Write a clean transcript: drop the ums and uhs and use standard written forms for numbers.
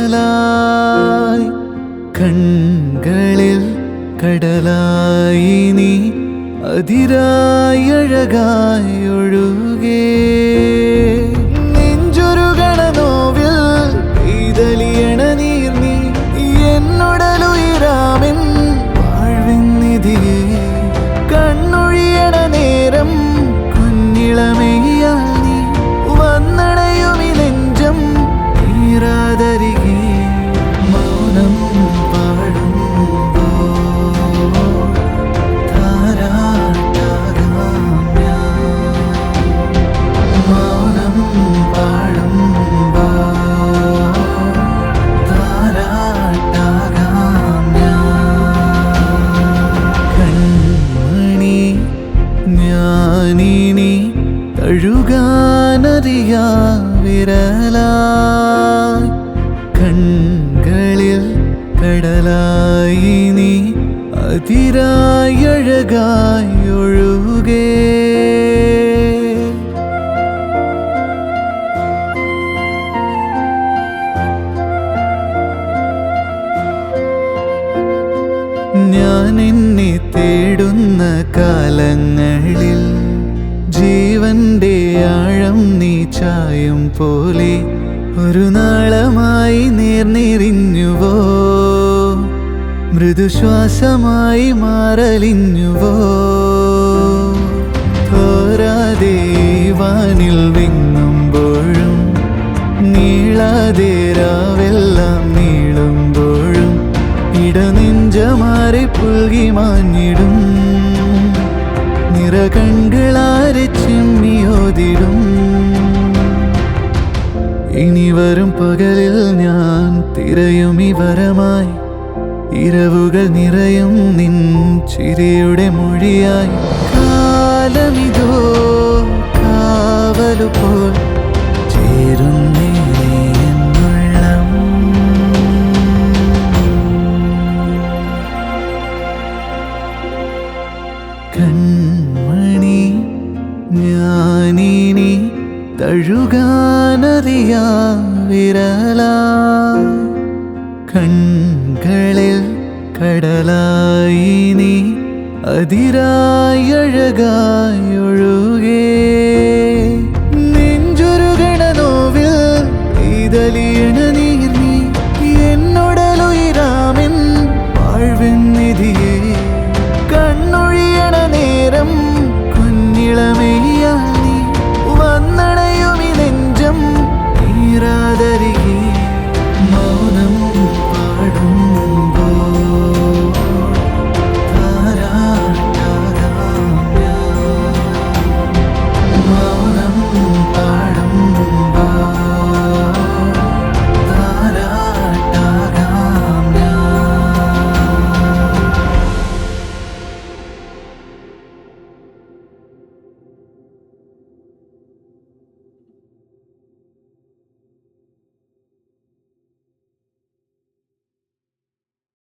വിരലായി കൺകളിൽ കടലായി നീ അതിരായി അഴകായി ഒഴുകേ നെഞ്ചൊരുകണ നോവിൽ ഇതലിയണ നീർ നീ എന്നോടലുയരാമെൻ വാഴ്വിൻ നിധിയേ കണ്ണൊഴിയണ നേരം കുഞ്ഞിളമേയാൽ നീ വന്നണയുമി നെഞ്ചം നീരാതരികെ മൗനം പാടുമ്പോൾ താരാട്ടാകാം ഞാൻ മൗനം പാടുമ്പോൾ താരാട്ടാകാം ഞാൻ കൺമണി ഞാനിനി തഴുകാനറിയാ വിരലായി കൺകളിൽ കടലായി നീ അതിരായി അഴകായി ഒഴുകേ ഞാൻ എന്നെ തേടുന്ന കാലങ്ങളിൽ ജീവന്റെ ആഴം നീ ചായും പോലെ ഒരു നാളമായി നേർന്നെറിഞ്ഞുവോ മൃദുശ്വാസമായി മാറലിഞ്ഞുവോ തോരാതെ വാനിൽ വിങ്ങുമ്പോഴും നീളാതെ രാവെല്ലാം നീളുമ്പോഴും ഇടനെഞ്ചമാരെ പുൽകി മാഞ്ഞിടും നിറകൺകളാരെ ചിമ്മിയോതിടും ഇനി വരും പകലിൽ ഞാൻ തിരയും ഈ വരമായി ഇരവുകൾ നിറയും നിൻ ചിരിയുടെ മൊഴിയായി കാലമിതോ കാവലുപോൽ ചേരുന്നേ എന്നുള്ളം കൺമണി ഞാനിനി തഴുകാനറിയാ വിരലായി കൺകളിൽ കടലായി നീ അതിരായി അഴകായി ഒഴുകേ നെഞ്ചൊരുകണ നോവിൽ ഇതലിയണ